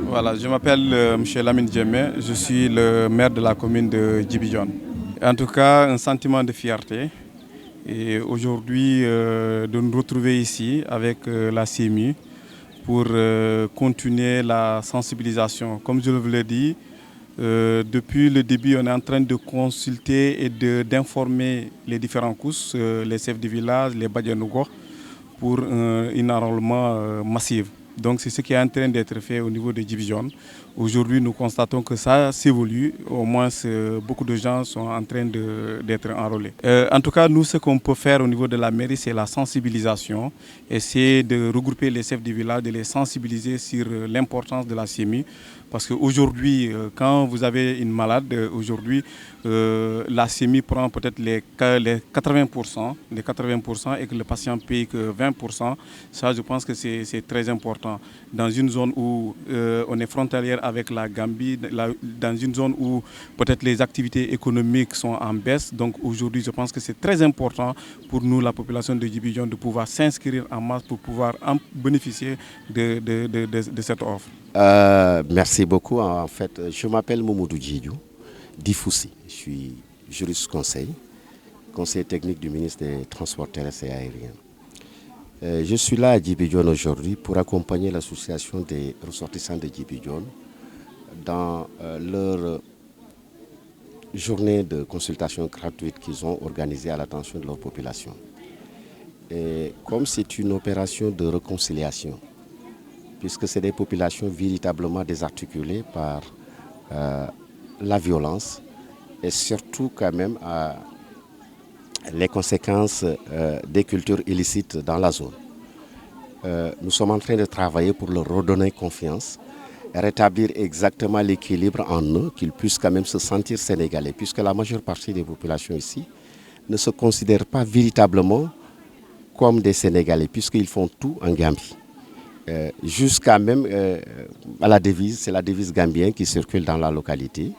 Voilà, je m'appelle M. Lamine Djemé, je suis le maire de la commune de Djibidione. En tout cas, un sentiment de fierté. Et aujourd'hui, de nous retrouver ici avec la CMU pour continuer la sensibilisation. Comme je vous l'ai dit, depuis le début, on est en train de consulter et d'informer les différents couches, les chefs de village, les Badianougor, pour un enrôlement massif. Donc c'est ce qui est en train d'être fait au niveau de Djibidione. Aujourd'hui, nous constatons que ça s'évolue. Au moins, beaucoup de gens sont en train d'être enrôlés. En tout cas, nous, ce qu'on peut faire au niveau de la mairie, c'est la sensibilisation. Essayer de regrouper les chefs de village, de les sensibiliser sur l'importance de la CMU. Parce qu'aujourd'hui, quand vous avez une malade, aujourd'hui, la CMU prend peut-être les 80%, et que le patient paye que 20%. Ça, je pense que c'est très important. Dans une zone où on est frontalière avec la Gambie, dans une zone où peut-être les activités économiques sont en baisse. Donc aujourd'hui, je pense que c'est très important pour nous, la population de Djibidione, de pouvoir s'inscrire en masse pour pouvoir en bénéficier de cette offre. Merci beaucoup. En fait, je m'appelle Moumoudou Djidjou Difoussi. Je suis juriste conseiller technique du ministre des Transports terrestres et aériens. Je suis là à Djibidione aujourd'hui pour accompagner l'association des ressortissants de Djibidione dans leur journée de consultation gratuite qu'ils ont organisée à l'attention de leur population. Et comme c'est une opération de réconciliation, puisque c'est des populations véritablement désarticulées par la violence et surtout quand même les conséquences des cultures illicites dans la zone. Nous sommes en train de travailler pour leur redonner confiance, rétablir exactement l'équilibre en eux, qu'ils puissent quand même se sentir sénégalais, puisque la majeure partie des populations ici ne se considèrent pas véritablement comme des Sénégalais, puisqu'ils font tout en Gambie. Jusqu'à même à la devise, c'est la devise gambienne qui circule dans la localité.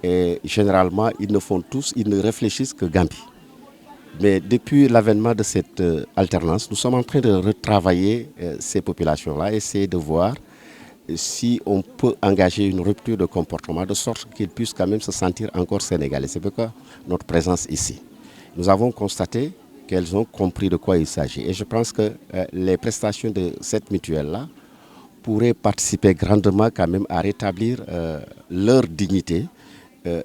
Et généralement, ils ne réfléchissent que Gambie. Mais depuis l'avènement de cette alternance, nous sommes en train de retravailler ces populations-là, essayer de voir si on peut engager une rupture de comportement de sorte qu'ils puissent quand même se sentir encore sénégalais. C'est pourquoi notre présence ici. Nous avons constaté qu'elles ont compris de quoi il s'agit. Et je pense que les prestations de cette mutuelle-là pourraient participer grandement quand même à rétablir leur dignité,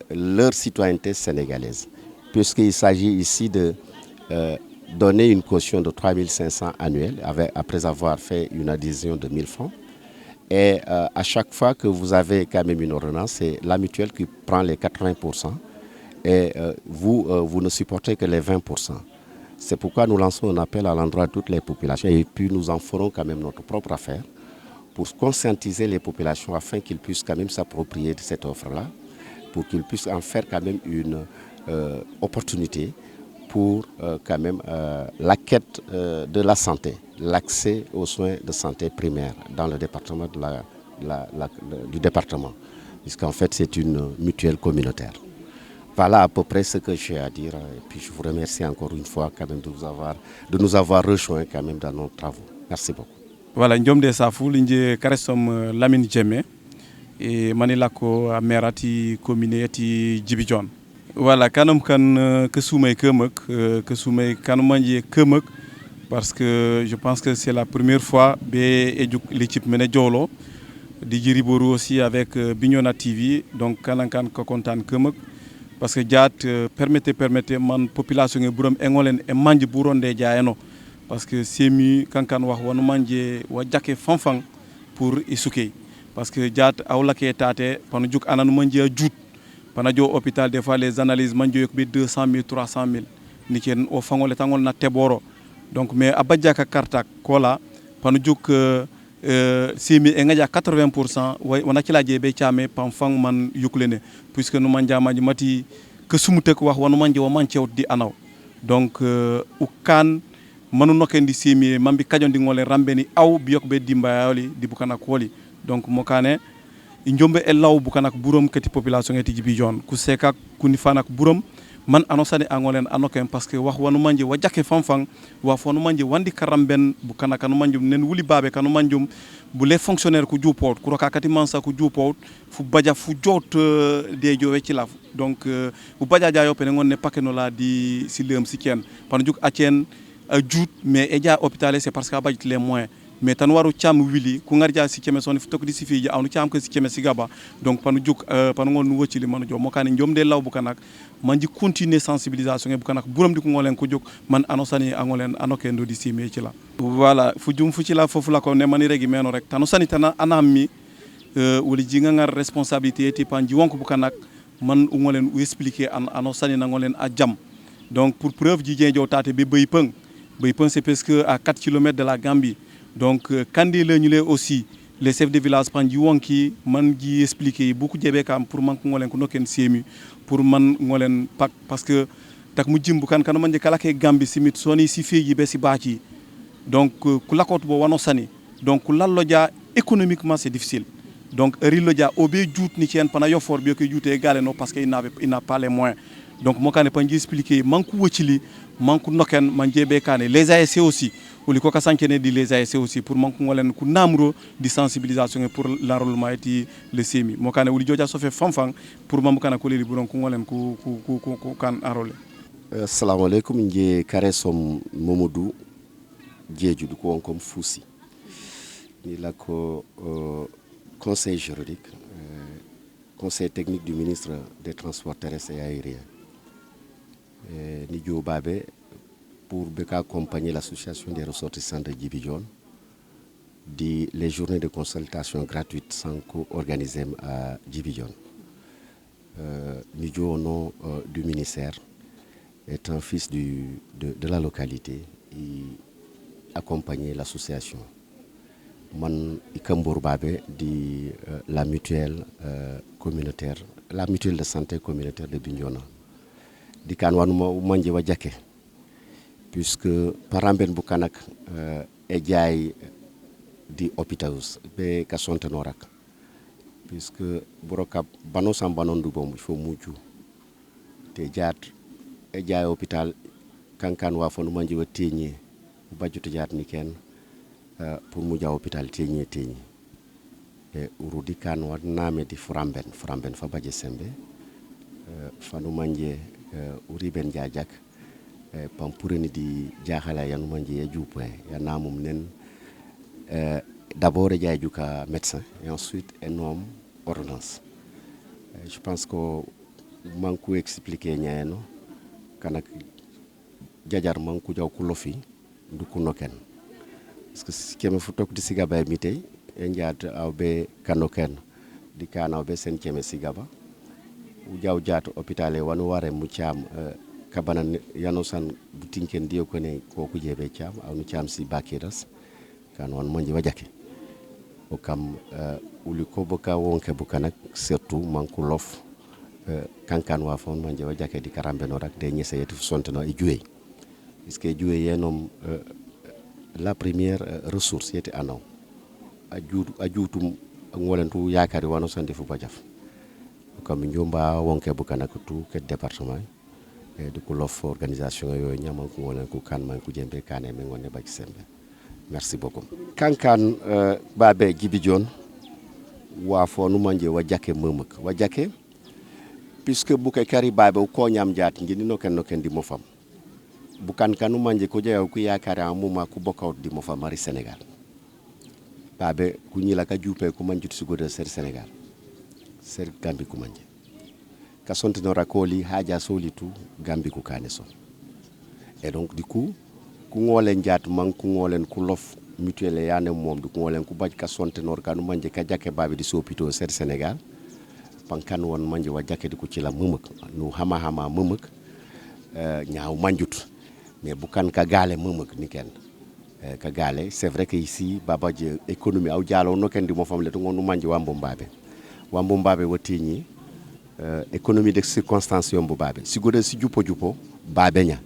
leur citoyenneté sénégalaise. Puisqu'il s'agit ici de donner une caution de 3 500 annuels après avoir fait une adhésion de 1 000 francs. Et à chaque fois que vous avez quand même une ordonnance, c'est la mutuelle qui prend les 80% et vous ne supportez que les 20%. C'est pourquoi nous lançons un appel à l'endroit de toutes les populations et puis nous en ferons quand même notre propre affaire pour conscientiser les populations afin qu'ils puissent quand même s'approprier de cette offre-là, pour qu'ils puissent en faire quand même une opportunité pour quand même la quête de la santé, l'accès aux soins de santé primaires dans le département du département, puisqu'en fait c'est une mutuelle communautaire. Voilà à peu près ce que j'ai à dire. Et puis je vous remercie encore une fois quand même de nous avoir rejoints quand même dans nos travaux. Merci beaucoup. Voilà, njomde safou linje karesom Lamine Djemé et manilako amerati commune ati Djibidione. Voilà, kanum kan ke soumay kanum manje kemek parce que je pense que c'est la première fois que l'équipe mena Diolo di Djiriboru aussi avec Bignona TV donc kanankan ko kontan kemek parce que jaat permettez man population e burom engolen e manje buronde jaayano parce que semi kankan wax wonu manje wa jakke fanfan pour isuke parce que jaat awlake tate panu juk ananu manje jout panajo hôpital des fois les analyses manje yok bi 200 000 300 000 ni ken o fangole tangol na teboro donc mais abadjaka kartak kola panu juk simi e ngaja 80% wana ci laaje be ciame pamfang man yuklene puisque nous manjama mati que sumutek wax wonu manje wa mancewt di anaw donc ukan manu nokendi semi mambi kajondi ngole rambeni aw biyok be dimbayoli di bukana koli donc mokane njombe e law bukanak burom kati population eti Djibidione ku seka kuni fanak burom man anosani angolen anoken parce que wax wanu manje wa jakke fanfang wa fonu manje wandi karamben bukana kanu manjum nen wuli babe kanu manjum bu les fonctionnaires ku jupot ku roka kati mansa ku jupot fu baja fu jot de jowe ci laf donc bu baja ja yopene ngonne pakeno la di silem sikien pan juk atien jout mais eja hôpital c'est parce que abajit les moyens mais tan waru cham wili ku ngarja si keme son tok di si fi awnu cham ko si keme si gaba donc panu juk panu ngon wocci li manu jo mokani njom de law bu kanak manji continuer sensibilisation e bu kanak buram di ko ngolen ko jok man anosani angolen anokendo di si me ci la voilà fu jum fu ci la fofu la ko ne mani regi meno rek tanu sani tan anami woli jinga ngar responsabilité ti panji wonko bu kanak man ngolen u expliquer anosani na ngolen a jam donc pour preuve ji jenjo tate be beuy peung c'est presque à 4 km de la Gambie. Donc, quand il y a aussi les chefs de village qui ont expliqué beaucoup de choses pour que pour man parce que tak mu jimbu kan kan manje kala ke Gambie simit soni si feji be si baati donc kula ko bo wano sani donc lallo dia économiquement c'est difficile donc rillo dia obe jout ni cien pana yofor bi ko jouté galé no parce que il n'a pas les moyens donc mo kané pas expliquer manku wocili manku noken manje be kané les ASC aussi ou ko kasankene di les ASC aussi pour manku ngolen ku namro di sensibilisation pour l'enrôlement et le semi mo kané wuli joja so fait fanfang pour mam kana ko leli buron ku ngolen ku kan enrôler. Assalamu alaikum, je Karesom Momodou Diédhiou du ko comme Foussi ni la ko conseil juridique conseil technique du ministre des Transports terrestres et aériens ni jo babé pour accompagner l'association des ressortissants de Djibidione di les journées de consultation gratuites sans co-organisées à Djibidione ni jo au nom du ministère est un fils de la localité et accompagner l'association. Man Ikambour Babé di la mutuelle communautaire, la mutuelle de santé communautaire de Bignona. Di kanwanuma manje wa jake puisque paramben bukanak e jaay di hôpitalus be ka sonte norak puisque boroka bano sam banon du bom fo muju te jaat e jaay hôpital kankan wa fonu manje wa teñé bajuto jaat ni ken pour mu jaw hôpital teñé e urudi kan wa name di framben fa baje sembe fanu manje uriben jaajak pampureni di jaxala yanu manje ya jupe ya namum nen d'abord jaay juka médecin et ensuite un homme ordonnance je pense que manku expliquer ñayno kanak jajar manku jaw ku lofi du ku noken parce que si keme fu tok di sigaba mi tay e njaat awbe kanoken di kana awbe sen keme sigaba u jaw jaat hôpital e wanu ware mu cham kabana yano san butinken dio ko ne ko ku jebe cham aw nu cham si bakiras kan won monji wajake o kam uli ko boka wonke bukanak surtout manku lof kankan wa fon manje wa jake di karambe no rak de ñese yetu sonteno e juwey puisque juwey yenom la première ressource yeti ano ajutum ngolentu yakari wano sande fu bajaf comme njomba wonke bukana ko tout ke département et de ko lof organisation yo ñama ko ngolen ko kan man ko jembe kané me ngone ba ci sembe merci beaucoup kankan babé Djibidione wa fonu manje wa jake memek wa jake puisque buke kari babe ko nyam jaat ngini no ken di mo fam bukan kanu manje ko jeew ku yakara muma ku bokawt di mo fam mari Sénégal babe ku ñila ka jupe ko manjut su godo ser Sénégal ser Gambie ku manje ka sonte no rakoli haja solitu Gambie ku kane so et donc du coup ku ngolen jaat man ku ngolen ku lof mutuelle yane mom du ku ngolen ku baj ka sonte no kanu manje ka jake babe di sopito ser Sénégal pankan won manje wa jakedi ko ci la memek nu hama memek ñaaw manjut mais bukan ka galé memek ni ken ka galé c'est vrai que ici baba je économie aw dialo no ken di mo famle to ngonu manje wambo mbabe watini économie de circonstance yombo babe si gode si jupo babe nya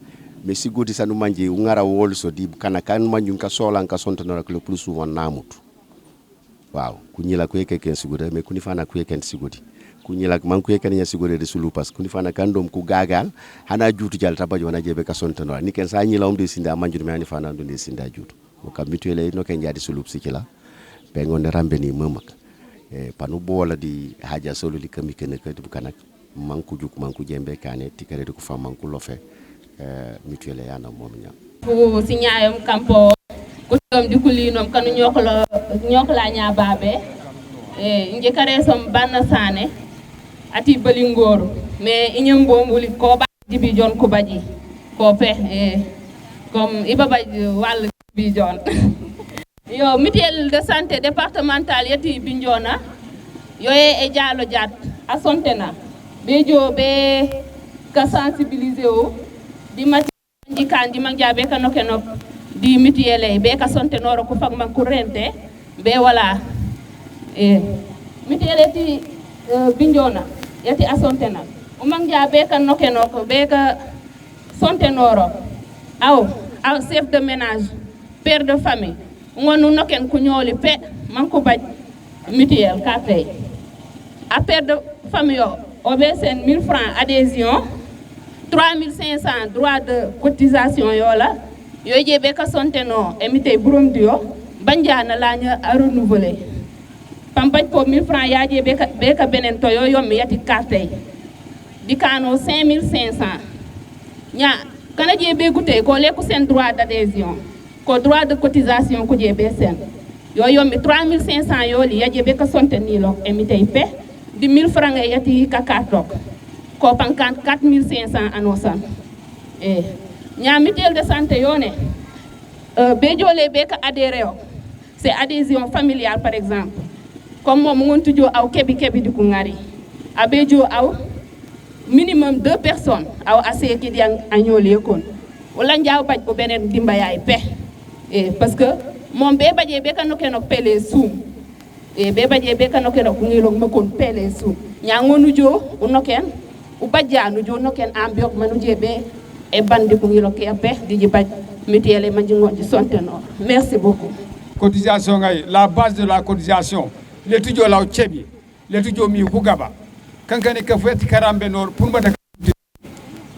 mais si godi sanu manje ngara wol so di kana kan manjun ka solan ka sontano le plus souvent namut waaw ku ñila ko yeke ken sigode mais kuni fana ku yeken sigodi ku ñila man ku yeken nya sigode de sulu pas kuni fana kan dom ku gagal hana juutu jal tabajo na jebe ka sontano ni ken sa ñila de sinda manjur me ani fana do de sinda juutu o kam mutuelle no ken jadi sulu sikila be ngonde rambe ni mamak panu bola di haja solo li kami ken ka du kanak manku juk manku jembe kane tikare ko fa manku lofe mutuelle yana momnya fu sinyayam kampo ko tom dikulinom kanu nyokla nya babe nje kare som banna sane ati balingor mais inyam bombuli ko ba Djiby Dione ko baji ko pe comme ibaba wal Djiby Dione yo mutuelle de santé départementale yati Bignona yoye e dialo diat a sontena be jo be ka sensibiliser o di mati kandi mangjabe ka nokenok di mutuelle be ka sonte noro ko fak man ko rente be wala mutuelle ti Bignona yati asontena o mangjabe ka nokenok be ka sonte noro aw chef de ménage père de famille ngonu noken ko ñoli pe man ko baj mutuelle ka pay a père de famille o be sen 1000 francs adhésion 3500 droits de cotisation yola yoje be ka sonteno emite burum dio banjana laña a renouveler pampaj ko 1000 francs yaje be ka benen to yo yommi yati carte di kano 5500 nya kana je be gute ko le ko sen droit d'adhésion ko droit de cotisation ko je be sen yo yommi 3500 yoli yaje be ka sonteni lo emite pe di 1000 francs yati ka kartok ko pankan 4500 anosan nya mutuelle de santé yone be jole be ka adhéré c'est adhésion familiale par exemple comme mom ngon tujo aw kebi di ko ngari abejo aw minimum 2 personnes aw assez ki di agnoli kon wala ndiaw baj ko benen dimbayay pe parce que mom be baje be ka nokenok pele sum be baje be ka nokenok ngilok makon pele sum nya ngonu jo unoken u bajjanu jo noken ambiok manu jebe e bandi ko ngilo ke pe di baj mutuelle manji ngonji sonteno merci beaucoup cotisation ngay la base de la cotisation le tujo law cebi le tujo mi ku gaba kankane ka feti karambe nor pour mbata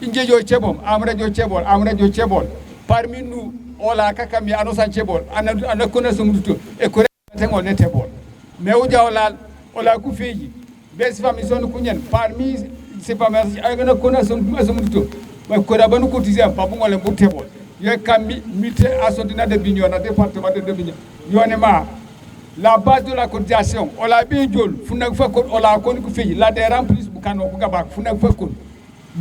injejo cebom amrajo cebol parmi nous ola kakami anosan cebol ana connaissance mututo e ko retengol ne tebol mais o jawlal ola ku feji bes fami son kunyen parmi c'est pas merci ay na connaissance mututo ba ko da banu cotiser pa bu ngole bu tebol ye kambi mité asondina de Bignona département de Bignona yonema la base de la cotisation ola be jol funak fa ko ola ko ku feji la des remplis bu kano bu gaba funak fa ko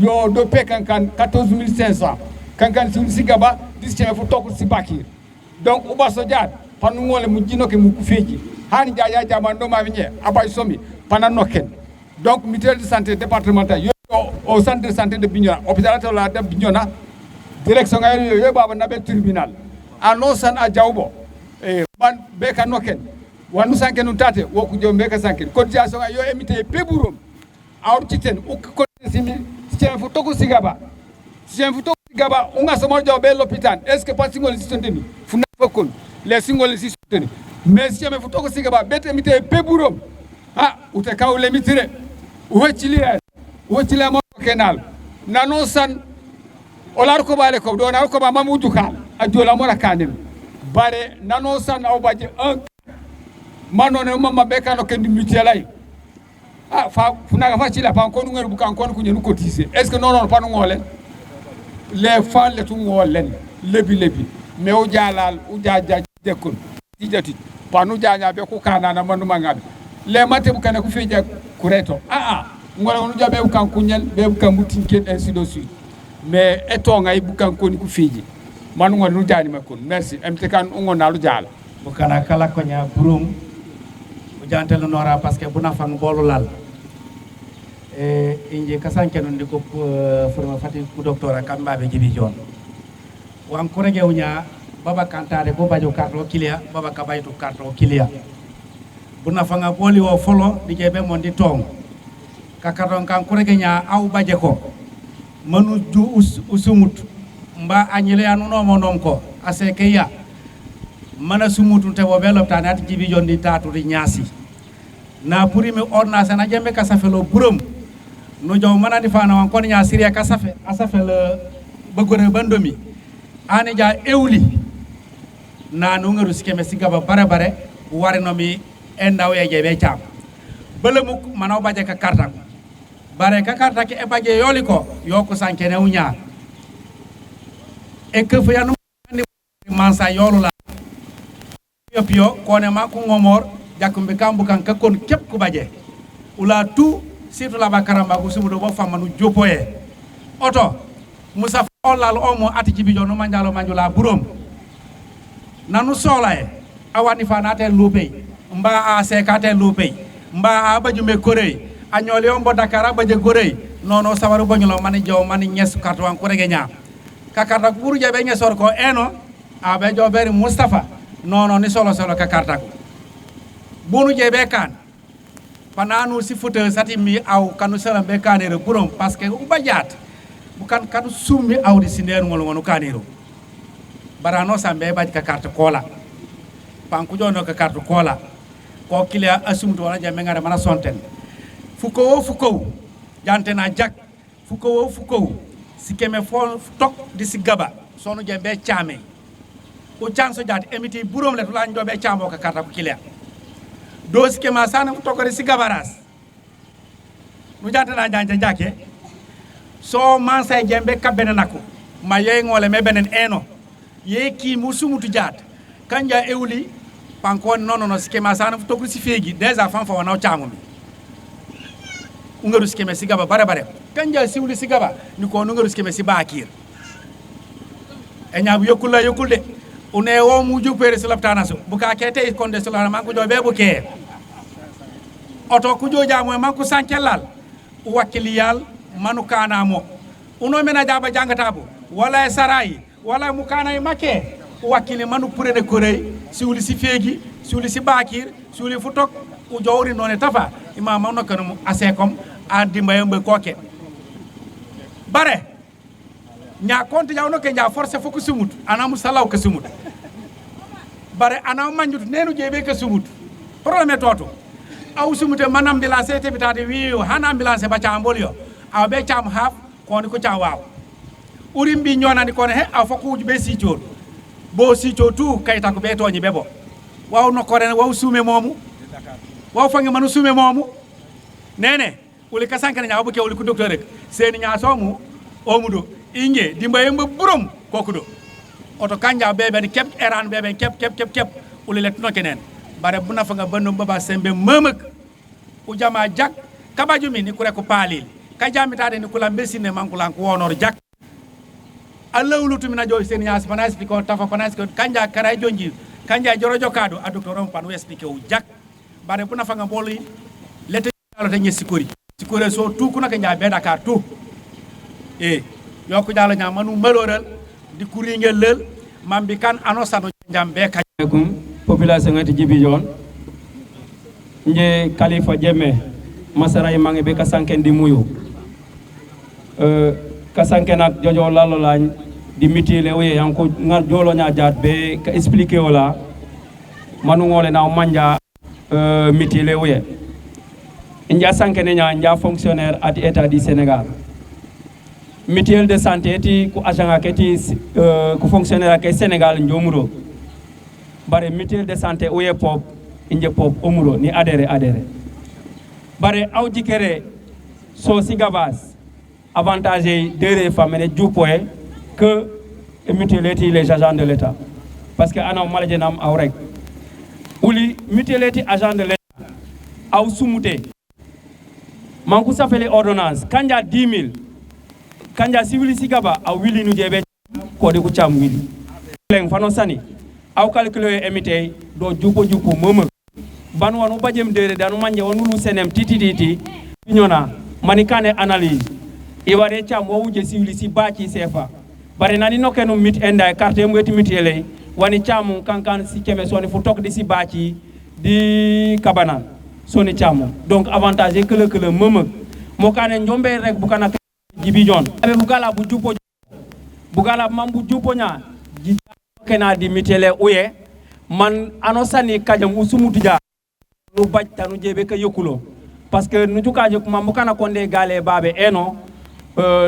yo do pe kankan 14500 kankan si gaba dische fu tok si bakir donc uba so jaat panu ngole mu jinoke mu ku feji hani jaja jamando ma vinye abay somi pana noken donc mutuelle de santé départementale yo au centre de santé de Bignona hôpital de Bignona direction ngay yo baba nabe tribunal anosan a jawbo ban be ka noken wanu sanke nu tate woku jo be ka sanke cotisation yo emité peburum awtiten o ko simi chien fu toku sigaba unga somo jo be l'hôpital est ce que pas singol sistoni fu na fakon les singol sistoni mais chien fu toku sigaba bete emité peburum ha ute kawle mitire wocile mo kenal nano san olar ko bale ko do na ko ba mamudu kal a jola mo rakanem bare nano san aw baje un manone mama be kano kendi mutuelle fa funaga fa cila pa ko ngere bu kan ko nyenu cotiser est ce que non pa ngolen les fan le tu ngolen lebi mais o jalal o jaja dekon dijati pa nu janya be ko kana na manuma ngabe le mate bu kana ku feja kureto ngora onu jabe bu kan kunyel be bu kan mutinken ainsi de suite mais eto ngay bu kan ko ni ku feji man ngol nu jani makon merci mtk kan ngona lu jala bu kana kala ko nya burum bu jantel nora parce que bu na fan bolu lal inje kasanke non diko forma fati ku docteur kambabe Djiby Dione wan ko rege unya baba kantare bo bajo karto kilia baba kabaytu karto kilia bu na fanga boli wo folo di jebe mon di tong kakaron kan ko rege nya aw baje ko manu ju usumut mba anyile ya nuno monom ko aseke ya mana sumutu te wo belo tanati jibi jondi tatu ri nyasi na puri mi ordonnance na jembe ka safelo burum no jow mana di fana wan kon nya siria ka safe asafe le begore bandomi ani ja ewli na no ngaru sikeme sigaba bare bare wari no mi endaw ye jebe cham belemu manaw baje ka karta bare ka karta ke e baje yoli ko yoko sankene unya e ke fuyanu mansa yolu la pio kone ma ko ngomor jakumbe kambu kan ka kon kep ku baje ula tu situ la bakaramba ko sumudo bo famanu jopoye oto musa olal omo ati jibijo no manjalo manjula burom nanu solae awani fanate lupe mba a sekate lupe mba a bajume korey anyole ombo dakara baje korey nono sawaru bonylo mani jow mani nyes karto an ko rege nya ka karta buru jabe nyesor ko eno abe joberi Mustafa nono ni solo ka karta ko bonu jebe kan pananu si fote sati mi aw kanu sala be kanere burom parce que ubajat bukan kanu summi awdi siner ngol ngonu kanero barano sambe baj ka carte kola panku jono ka carte kola ko kilia asumto wala jamme ngara mana sonten fuko jantena jak fuko sikeme fo tok di sigaba sonu jembe chame o chanso jat emiti burom le to lañ do be chamo ka carte ko kilia do sikema sana fu tokore sigabaras nu jantena jante jake so mansa jembe kabene nako ma yey ngole me benen eno ye ki musumutu jat kanja ewli pankon nono skema sana fu tokore si fegi déjà fan fa wana chamu mi ungaru skema sigaba bare kanja siwli sigaba ni ko ungaru skema si bakir e nyaabu yokulde une wo mu jupere si laptana so buka kete konde so la manko do be buke oto ku joja mo manko sankelal wakiliyal manu kana mo uno mena jaba jangata bo wala sarai wala mu kana e make wakili manu purene korey siwli si fegi siwli si bakir siwli futok u jowri none tafa imam no kanu asekom andi mbayembe koke bare nya konti jawno ke nya force foko sumut ana musalaw ke sumut bare ana manjut nenu jebe ke sumut problème toto aw sumute man ambulance te bitade wi hana ambulance ba chambol yo aw be cham haf koni ko chawaw urim bi nyonani kono he aw foko be si jor bo si tu kayta ko be toñi bebo waw no korene waw sume momu waw fangi manu sume momu nene uli kasankane nya buke uli ku docteur rek seni nya somu omudo inge dimbaye mba burom kokudo oto kanja bebe ni kep eran bebe kep uli let no kenen bare bu nafa nga bandum baba sembe memek u jama jak kabaju mi ni ku rek palil ka jami tade ni kula mbesine mankulan ko wonor jak alawlu tumi na joy seni nya spana explique ko tafa ko nas ko kanja karay jonji kanja joro jokado a docteur on panu explique u jak bare bu nafa nga boli lete alo te nyesi kori sikore so tu kuna ka nya be Dakar tu yoko jala nya manu maloral di kuringel lel mambi kan anosano jambe kaykum population ngati jibijon nje khalifa jemme masaray mangi be kasanken di muyu kasanken ak jojo lalo lañ di mitile oye yanko ngal jolo nya jaat be ka expliquer wala manu ngole na manja mitile oye inja sankene nya fonctionnaire at état du Sénégal mutuelle de santé ti ku agent aketi ku fonctionnaire ak Sénégal njomuro bare mutuelle de santé oye pop inje pop omuro ni adhéré bare awji kere so sigabas avantage de femmes jupoe que mutuelle les agents de l'état parce que ana malaje nam aw rek uli mutuelle agent de l'état aw sumute manku safele ordonnance kanja 10000 kanja civil sigaba aw wili nu jebe ko de ku cham wili leng fano sani aw calculer emite do jupo momo ban wonu bajem dere danu manje wonu lu senem titititi nyona manikane analyse e ware cham wo wuje civil si baki sefa bare nani nokenu mit enda carte mweti mitele wani cham kankan si keme soni fu tok di si baki di kabana soni cham donc avantage que le momo mo kane njombe rek bu kana jibi jon abe bugala bu jupo bugala mambu juponya kena di mitele uye man anosani kajam usumutuja nu bajta nu jebe ka yokulo parce que nu tukaje mambu kana konde gale babe eno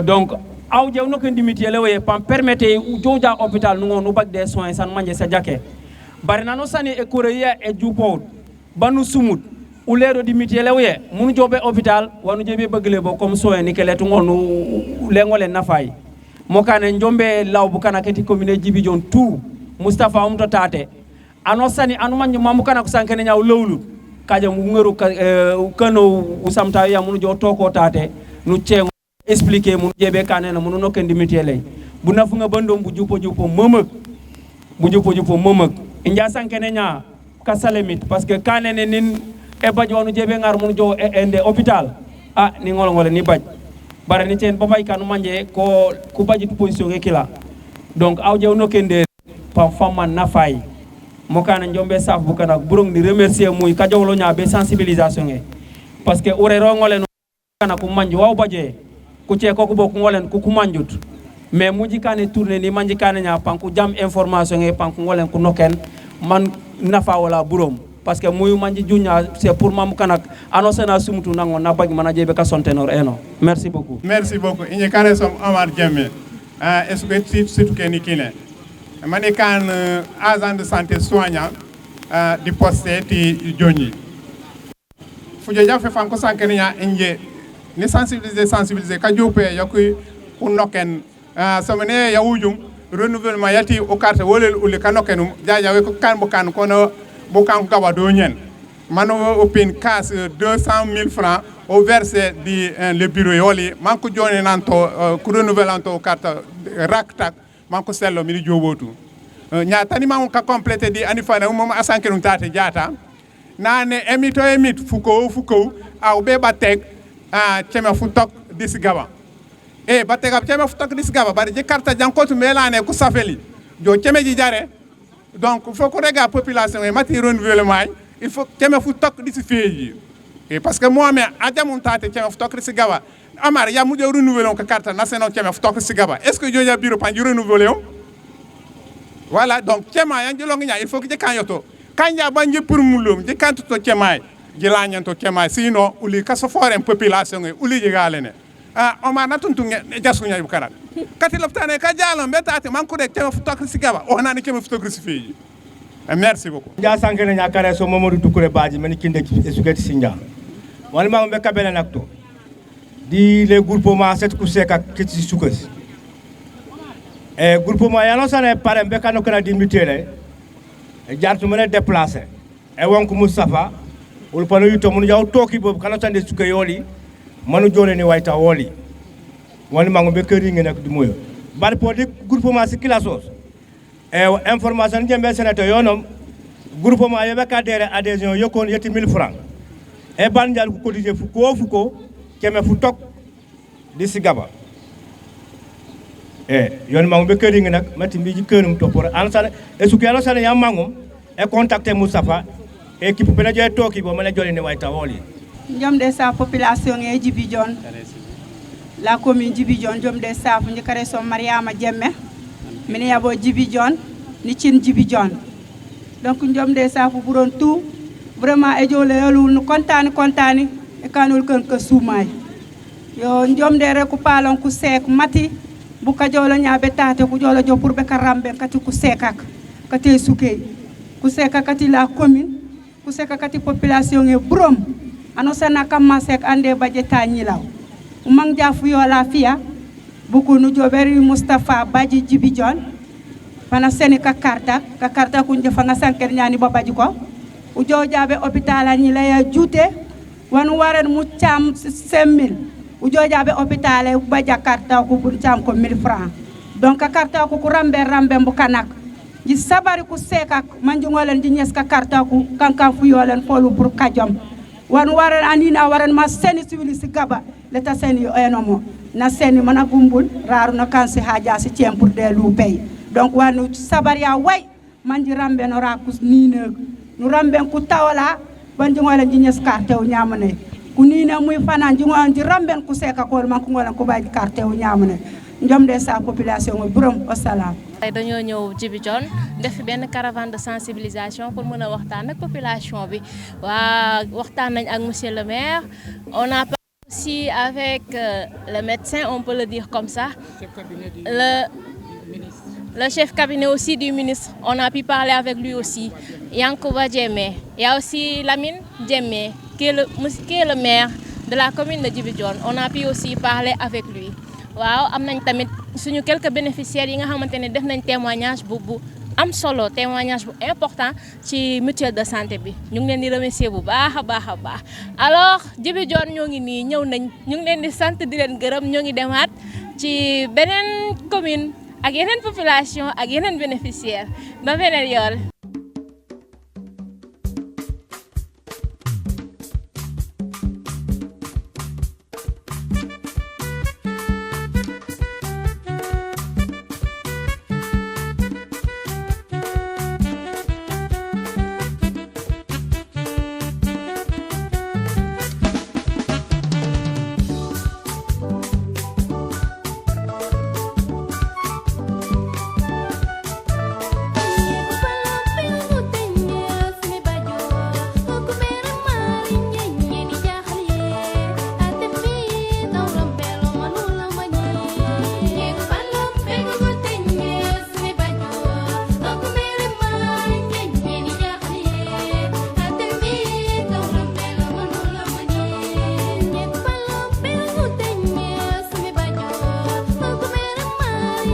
donc aw jew no kendi mitele uye pam permettre joja hôpital nu baj des soins san manje sa jake bari nano sani e koreya e jupo banu sumut ulero di mitele uye munu jobe hôpital wanu jebe begle bo comme soin ni kele to ngonu lengole nafay mokane njombe lawbu kana keti commune Djibi Dione tout Moustapha umto tate ano sani anu manju mamu kana kusankene nyaw lowlu kaja mu ngeru kano usamta ya munu jo toko tate nu cengo expliquer munu jebe kanena munu nokendi mitele bu nafunga bandom bu jupo momak inja sankene nya kasalemit parce que kanene nin e bajonu jebe ngar munu jo ende hôpital ni ngol ni baj bara ni ten babay kanu manje ko ku bajitu position ke kila donc aw jew no kende pa fama nafay mo kana njombe saf bu kana burung ni remercier muy ka jowlo nya be sensibilisation e parce que ore ro ngole no kana ku manju waw baje ku ce ko bok ngolen ku manjut mais muji kane tourner ni manji kane nya panku jam information e panku ngolen ku noken man nafa wala burom parce que muy manji junya c'est pour mam kanak annoncer na sumutu nango na bag mana jebe ka sontenor eno merci beaucoup inye kane som Omar Diémé est-ce que c'est que ni kine mané kan agent de santé soignant di poste ti joni fujo jafe fam ko sankene nya inje ni sensibiliser ka jope yakuy ku noken somene ya wujum renouvellement yati o carte wolel uli ka nokenum jaja we ko kan bo kan kono Bokan Gaba Donyen, Mano open casse 200 000 francs au verset le bureau Yoli, Manko Johnny Nanto, Renouvelanto carte Raktak, Manko Sello, Midi Jobotu. Nyatani Manka complète di Anifana, Mama Asankerun Tate Jata, Nane emit Foucault, au Bebatek, Chema Futok, Disigaba. Batek Chema Futok Disigaba, but the carte Jankotu Melane, Kusafeli, Jo Chemeji Jare. Donc, il faut qu'on regarde la population et matière renouvellement. Il faut que je fasse d'ici février. Et parce que moi-même, à mon tâte, je fasse gaba. Amar, il y a beaucoup de renouvelons que carte nationale qui fasse gaba. Est-ce que je vais bureau pour renouveler? Voilà, donc, il faut que je canyoto. Quand il y a banni pour moulum, je canto to chemai. Je l'agnan to chemai. Sinon, ou les casse fort en population, ou les galene. Omar n'a tout jasunya yukara. Kati loptane ka jalon betate man ko de teme photography gaba o nani teme photography. Merci beaucoup. Ja sankene nya kare so Mamadou Doucouré Badji men kinde esugeti sinja. Wal ma be kabele nakto. Di le groupement set ku seka kiti sukas. Groupement ya no sane pare be kanu kala di mitele. Jartu mene déplacer. Wonko Moustapha ul pano yuto mun yaw toki bob kana tande sukayoli. Manu jone ni wayta woli woni mango be keuri ngene ak di moyo bari podi groupement circulation information jembe senato yonom groupement yebe cadre adhésion yokon yetti 1000 francs ban jall ko cotiser fuko keme fu tok di sigaba yoni mango be keuri ngene ak mati mbi keurum topor ansane sukelo sane yam mango contacter Moustapha équipe bena joy toki bo mala jole ni wayta woli Jom de sa population e Djibi Dione la commune Djibi Dione jom de sa fu ñikare so Mariama Diémé mine yabo Djibi Dione ni cin Djibi Dione donc jom de sa fu buron tout vraiment e jole yolu nu kontani e kanul kan ka soumay yo jom de re ku palon ku sek mati bu ka jolo ñabe tate ku jolo jo pour be karambe kati ku sekak kati soukey ku sekak kati la commune ku sekak kati population e brom ano sana kama sek ande bajeta nyilaw umang jafu yo la fia buku nu joberi Moustapha Badji Djibi Dione pana seni ka karta ku ndefa nga sanker nyani babaji ko u jojabe hôpital nyila ya jute wan waren mu cham 5000 u jojabe hôpital ba jakarta ku bu cham ko 1000 francs donc ka karta ku rambe mbu kanak ji sabari ku sekak manjungolen di ñes ka karta ku kankan fu yolen folu pour kajom wan waran anina waran ma seni civilis gaba leta seni enomo na seni mana gumbul raru na kansi haja si tiem pour de lu pay donc wanu sabari ya way manji rambe no rakus nine nu rambe ku tawala banji ngola jinyes carte o nyamane ku nine muy fanan ji ngon ji rambe ku seka ko man ku ngola ku baji carte o nyamane njom de sa population o burom wassalam. tey dañoo ñëw Djibidione def fi benn caravane de sensibilisation pour mën a waxtaan ak population bi waa waxtaan nañ ak monsieur le maire on a parlé aussi avec le médecin on peut le dire comme ça le chef cabinet aussi du ministre on a pu parler avec lui aussi Yankuba Diémé il y a aussi Lamine Diémé qui est le maire de la commune de Djibidione on a pu aussi parler avec lui waaw am nañ tamit suñu quelques bénéficiaires yi nga xamante ne def nañ témoignage bu am solo témoignage bu important ci mutuelle de santé bi ñu ngi leen di remercier bu baax a baax alors Djibidione ñoo ngi nii ñëw nañ ñu ngi leen di sant di leen gërëm ñoo ngi demaat ci beneen commune ak yeneen population ak yeneen bénéficiaires ba beneen yoon